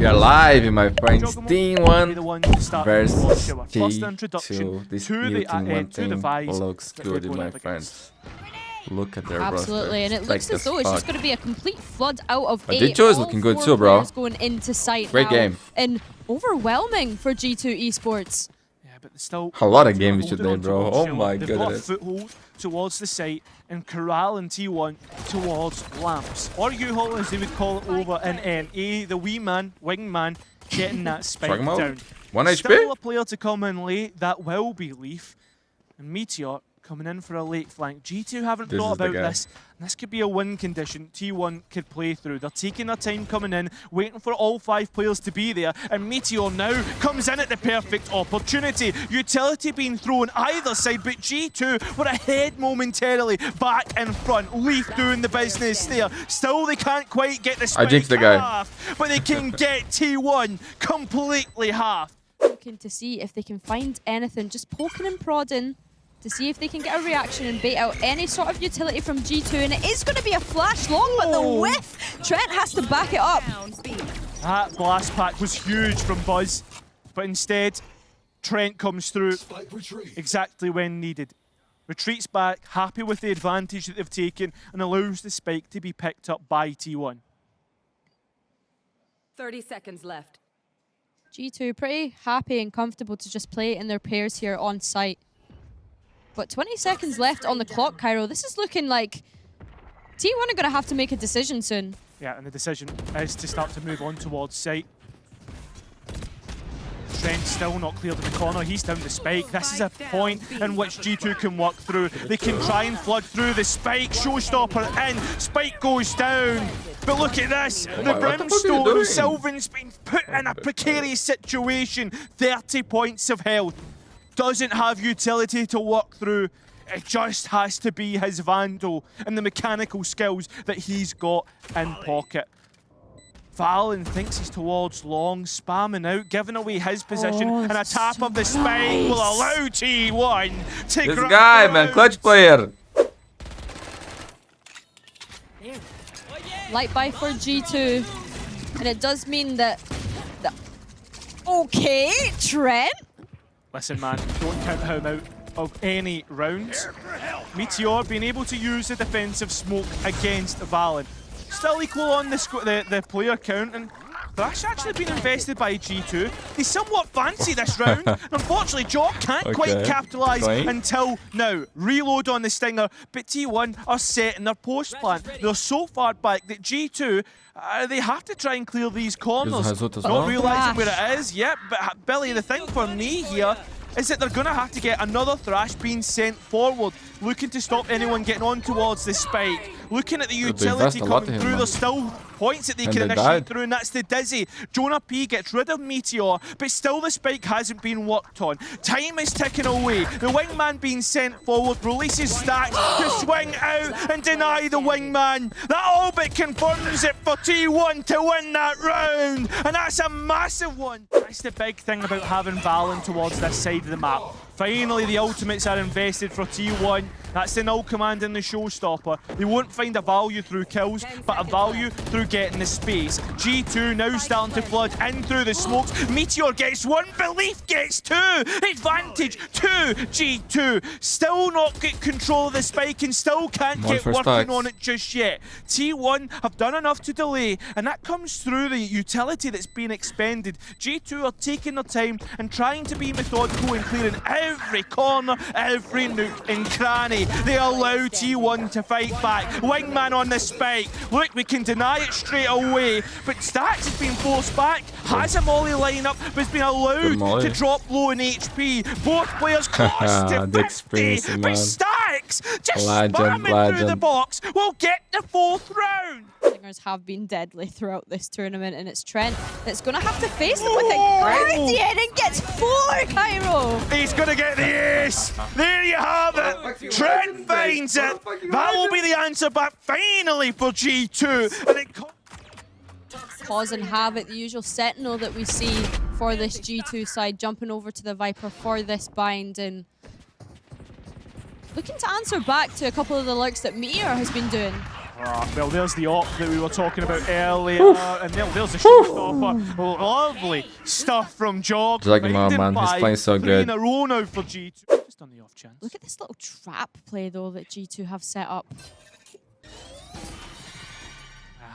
We are live, my friends. Team 1 versus First T2. This new Team 1 team looks good, my friends. Look at their roster. Absolutely, and it looks as though it's just going to be a complete flood out of But 8. G2 is looking good too, bro. Going into sight Great now, game. and overwhelming for G2 Esports. Yeah, but still a lot of games today, bro. Oh my goodness. They've got a foothold towards the site and Corral and T1 towards Lamps. Or U-Haul as they would call it over in NA. The wee man, wingman, getting that spike down. 1 HP? Still a player to come in late, that will be Leaf. And Meteor coming in for a late flank. G2 haven't thought about this. And this could be a win condition T1 could play through. They're taking their time coming in, waiting for all 5 players to be there. And Meteor now comes in at the perfect opportunity. Utility being thrown either side, but G2 were ahead momentarily, back in front. Leaf doing the business there. Still, they can't quite get the spike half, but they can get T1 completely half. Looking to see if they can find anything, just poking and prodding, to see if they can get a reaction and bait out any sort of utility from G2, and it is going to be a flash long, but the whiff, Trent has to back it up. That blast pack was huge from Buzz, but instead, Trent comes through exactly when needed. Retreats back, happy with the advantage that they've taken, and allows the spike to be picked up by T1. 30 seconds left. G2 pretty happy and comfortable to just play in their pairs here on site. But 20 seconds left on the clock, Cairo. This is looking like T1 are going to have to make a decision soon. Yeah, and the decision is to start to move on towards site. Trent's still not cleared in the corner. He's down the spike. This is a point in which G2 can work through. They can try and flood through the spike. Showstopper in. Spike goes down. But look at this. The Brimstone. Sylvan's been put in a precarious situation. 30 points of health. Doesn't have utility to work through. It just has to be his Vandal and the mechanical skills that he's got in pocket. Valorant thinks he's towards long, spamming out, giving away his position, and a tap of the spike will allow T1 to grab. This guy, man, clutch player. Light buy for G2, and it does mean that okay, Trent. Listen, man, don't count him out of any rounds. Meteor being able to use the defensive smoke against Valorant. Still equal on the player count, and Thrash actually been invested by G2. They somewhat fancy this round. Unfortunately, Jaw can't quite capitalise until now. Reload on the Stinger, but T1 are set in their post plan. They're so far back that G2, they have to try and clear these corners. Not realising where it is. Yep, but Billy, the thing for me here is that they're going to have to get another Thrash being sent forward, looking to stop anyone getting on towards the spike. Looking at the utility coming through, there's still points that they can initiate through, and that's the Dizzy. Jonah P gets rid of Meteor, but still the spike hasn't been worked on. Time is ticking away. The wingman being sent forward, releases Stacks to swing out and deny the wingman. That all but confirms it for T1 to win that round, and that's a massive one. That's the big thing about having Valen towards this side of the map. Finally, the ultimates are invested for T1. That's the null command in the Showstopper. They won't find a value through kills, but a value through getting the space. G2 now starting to flood in through the smokes. Meteor gets 1, Belief gets 2. Advantage to G2. Still not get control of the spike and still can't get working on it just yet. T1 have done enough to delay, and that comes through the utility that's been expended. G2 are taking their time and trying to be methodical and clearing every corner, every nook and cranny. They allow T1 to fight back. Wingman on the spike. Look, we can deny it straight away, but Stacks has been forced back. Has a molly lineup, but has been allowed to drop low in HP. Both players close to 50, but Stacks just spamming through the box will get the 4th round. Singers have been deadly throughout this tournament, and it's Trent that's going to have to face them with a Guardian and gets 4, Cairo. He's going to get the ace. There you have it. Trent finds it. That will be the answer back finally for G2. And it Cause and Havoc, the usual sentinel that we see for this G2 side, jumping over to the Viper for this bind and looking to answer back to a couple of the lurks that Meteor has been doing. Well, there's the op that we were talking about earlier, and there's the showstopper. Lovely stuff from Jog. Like him out, man. He's playing so good. In a row now for G2. Just on the off chance. Look at this little trap play, though, that G2 have set up.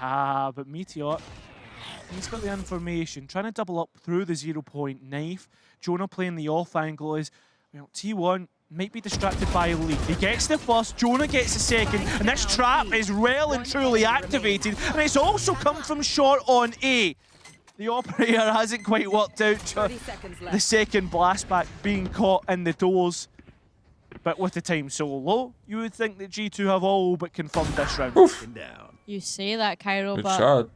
But Meteor, he's got the information. Trying to double up through the 0-point knife. Jonah playing the off angle is, well, T1 might be distracted by Lee. He gets the first, Jonah gets the second, and this trap is well and truly activated, and it's also come from short on A. The operator hasn't quite worked out the second blast back being caught in the doors. But with the time so low, you would think that G2 have all but confirmed this round. You say that, Cairo, Good but shot.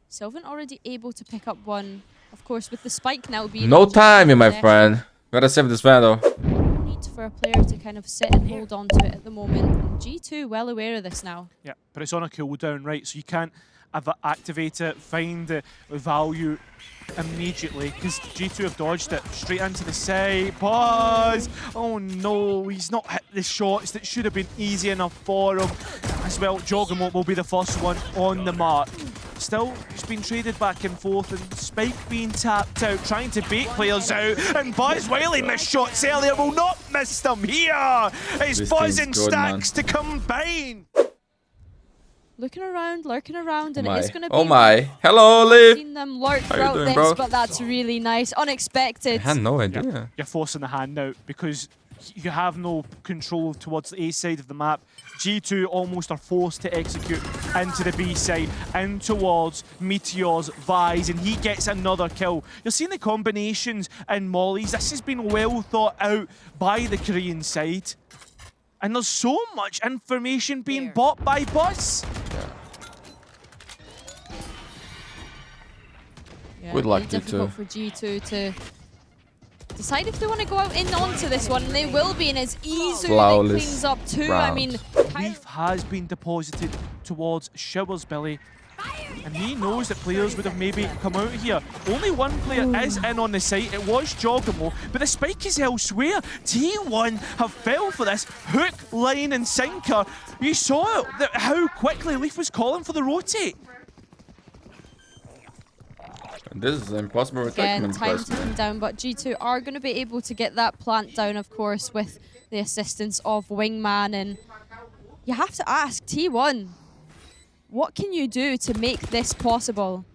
Sylvan already able to pick up one. Of course, with the spike now being... No timing, my friend. Gotta save this Vandal. Need for a player to kind of sit and hold on to it at the moment. And G2 well aware of this now. Yeah, but it's on a cooldown, right? So you can't activate it, find the value immediately, because G2 have dodged it straight into the side. Pause! Oh no, he's not hit the shots that should have been easy enough for him. As well, Joggermot will be the first one on the mark. Still, he's been traded back and forth, and Spike being tapped out, trying to bait players out, and Buzz, while he missed shots earlier, will not miss them here. It's This Buzz team's and good, Stacks to combine. Looking around, lurking around, and it is going to be... Oh my. Hello, Leaf. Seen them lurk How you throughout doing, this, bro? but that's really nice. Unexpected. I had no idea. You're forcing the hand out because you have no control towards the A side of the map. G2 almost are forced to execute into the B side and towards Meteor's Vise, and he gets another kill. You're seeing the combinations and mollies. This has been well thought out by the Korean side. And there's so much information being bought by Buzz. Yeah, Good luck, really difficult for G2 to decide if they want to go out in onto this one, and they will be, and it's easy that cleans up too. round. I mean, Leaf has been deposited towards Shower's belly, and he knows that players would have maybe come out here. Only one player is in on the site. It was Joggermo, but the spike is elsewhere. T1 have fell for this hook, line, and sinker. You saw how quickly Leaf was calling for the rotate. This is impossible again, time ticking down, but G2 are going to be able to get that plant down, of course, with the assistance of Wingman. And you have to ask, T1, what can you do to make this possible?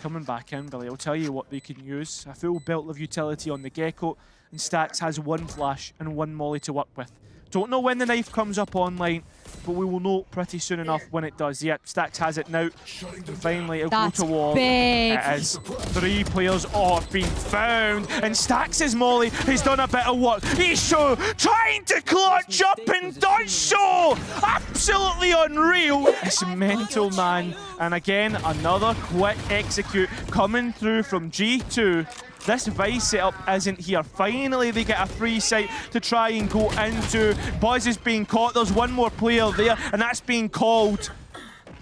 Coming back in, Billy, I'll tell you what they can use. A full belt of utility on the Gecko, and Stacks has one flash and one molly to work with. Don't know when the knife comes up online, but we will know pretty soon enough when it does. Yep, Stacks has it now. And finally, it'll go to war. Big. It is. 3 players are being found, and Stacks' molly has done a bit of work. He's so trying to clutch up and does so! Absolutely unreal. It's mental, man. And again, another quick execute coming through from G2. This Vice setup isn't here. Finally, they get a free site to try and go into. Buzz is being caught. There's one more player there, and that's being called.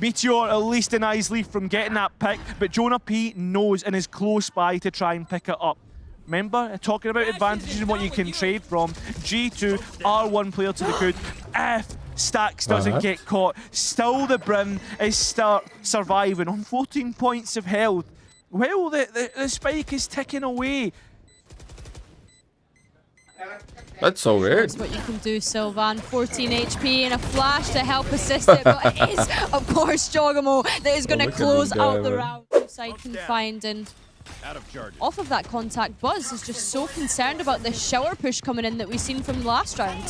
Meteor at least denies Leaf from getting that pick, but Jonah P knows and is close by to try and pick it up. Remember, talking about advantages and what you can trade from, G2 are one player to the good. If Stacks doesn't get caught, still the Brim is surviving on 14 points of health. Well, the spike is ticking away. That's so weird. That's what you can do, Sylvan. 14 HP and a flash to help assist it, but it is, of course, Joggermo that is going to close out the round. Side confined, and off of that contact, Buzz is just so concerned about this shower push coming in that we've seen from the last round.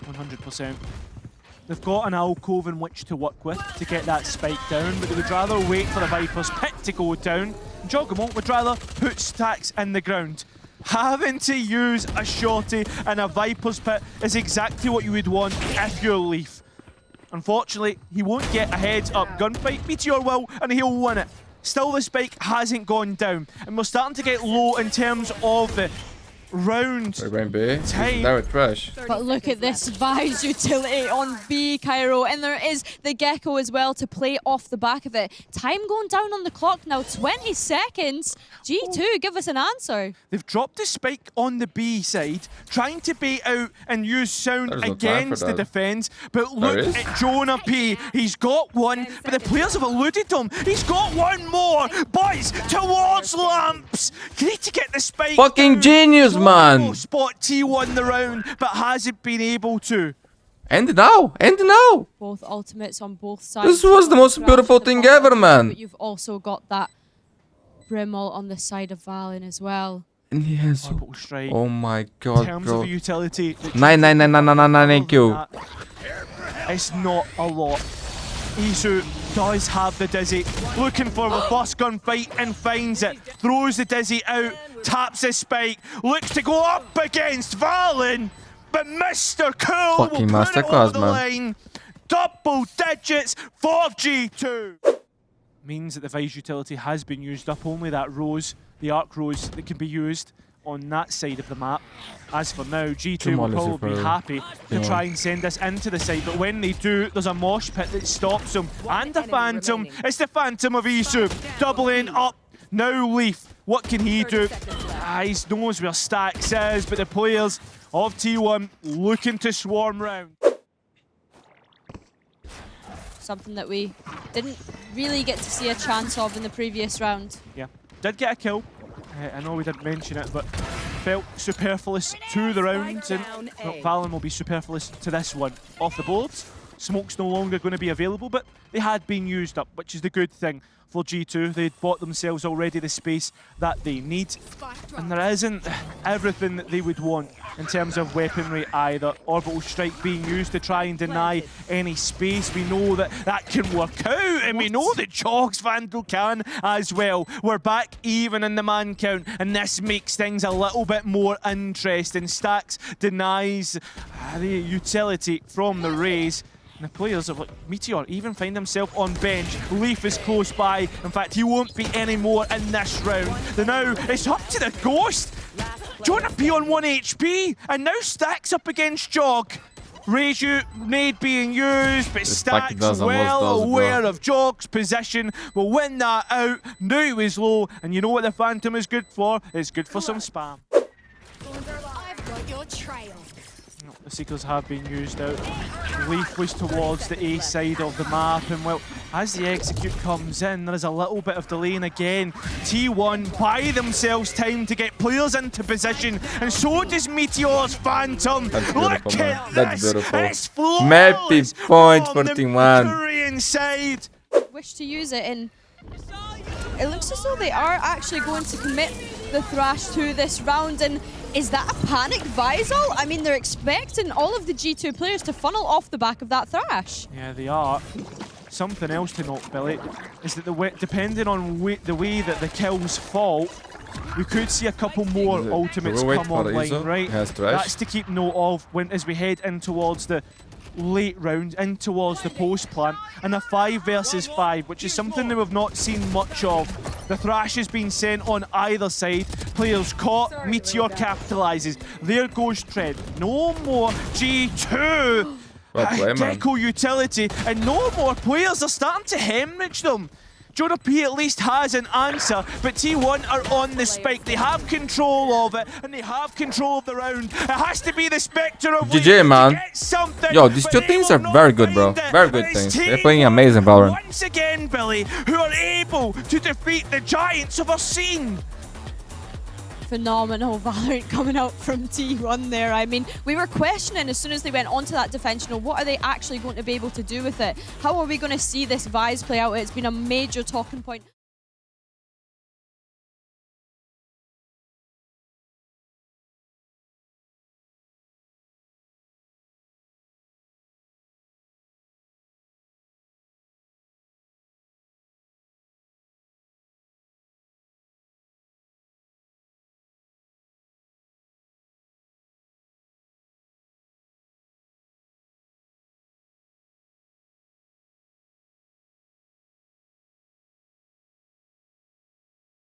100%. They've got an alcove in which to work with to get that spike down, but they would rather wait for the Viper's pit to go down. Joggermo would rather put Stacks in the ground. Having to use a shorty and a Viper's pit is exactly what you would want if you're Leaf. Unfortunately, he won't get a heads-up gunfight. Meteor will, and he'll win it. Still, the spike hasn't gone down, and we're starting to get low in terms of the round time. Now it's trash. But look at this Vi's utility on B, Cairo. And there is the Gecko as well to play off the back of it. Time going down on the clock now, 20 seconds. G2, give us an answer. They've dropped the spike on the B side, trying to bait out and use sound against the defense. But look at Jonah P. He's got one, but the players have eluded him. He's got one more. Boys, towards lamps. Great to get the spike. Fucking genius, man. Spot T1 the round, but hasn't been able to. End now. Both ultimates on both sides. This was the most beautiful thing ever, man. But you've also got that Brimble on the side of Valen as well. And he has... Oh my god, in terms bro. of utility... 9 Q. It's not a lot. Isu does have the Dizzy, looking for the first gunfight and finds it. Throws the Dizzy out, taps the spike, looks to go up against Valen, but Mr. Cool will put it over the line. Double digits for G2. Means that the Vice utility has been used up. Only that rose, the arc rose, that can be used on that side of the map. As for now, G2 will probably be happy to try and send us into the side, but when they do, there's a mosh pit that stops them. And the Phantom, it's the Phantom of Isu, doubling up. Now Leaf, what can he do? He knows where Stacks is, but the players of T1 looking to swarm round. Something that we didn't really get to see a chance of in the previous round. Yeah, did get a kill. I know we didn't mention it, but felt superfluous to the rounds, and Valen will be superfluous to this one. Off the boards, smoke's no longer going to be available, but they had been used up, which is the good thing for G2. They'd bought themselves already the space that they need, and there isn't everything that they would want in terms of weaponry either. Orbital Strike being used to try and deny any space. We know that that can work out, and we know that Chog's Vandal can as well. We're back even in the man count, and this makes things a little bit more interesting. Stacks denies the utility from the Raze. And the players of Meteor even find himself on bench. Leaf is close by. In fact, he won't be any more in this round. Now it's up to the Ghost. Jonah P on 1 HP, and now Stacks up against Jog. Reju nade being used, but Stacks well aware of Jog's position. Will win that out. Now he was low, and you know what the Phantom is good for? It's good for some spam. I've got your trail. The Seekers have been used out. Leaf was towards the A side of the map, and well, as the execute comes in, there is a little bit of delay, and again, T1 buy themselves time to get players into position, and so does Meteor's Phantom. Look at That's this! beautiful. It's flawless Mappy point from the 41. Korean side. Wish to use it, and it looks as though they are actually going to commit the Thrash to this round. And is that a panicked Visal? I mean, they're expecting all of the G2 players to funnel off the back of that Thrash. Yeah, they are. Something else to note, Billy, is that depending on the way that the kills fall, we could see a couple more ultimates come online, right? That's to keep note of as we head in towards the late round, in towards the post plant, and a 5 versus 5, which is something that we've not seen much of. The Thrash has been sent on either side. Players caught, Meteor capitalizes. There goes Tread. No more G2. Gecko utility, and no more players are starting to hemorrhage them. Jonah P at least has an answer, but T1 are on the spike. They have control of it, and they have control of the round. It has to be the Spectre of GG, man. Yo, these two but teams are very good, bro. Very good teams. They're playing amazing Valorant. Once again, Billy, who are able to defeat the giants of our scene. Phenomenal Valorant coming out from T1 there. I mean, we were questioning as soon as they went onto that defensional, what are they actually going to be able to do with it? How are we going to see this Vise play out? It's been a major talking point.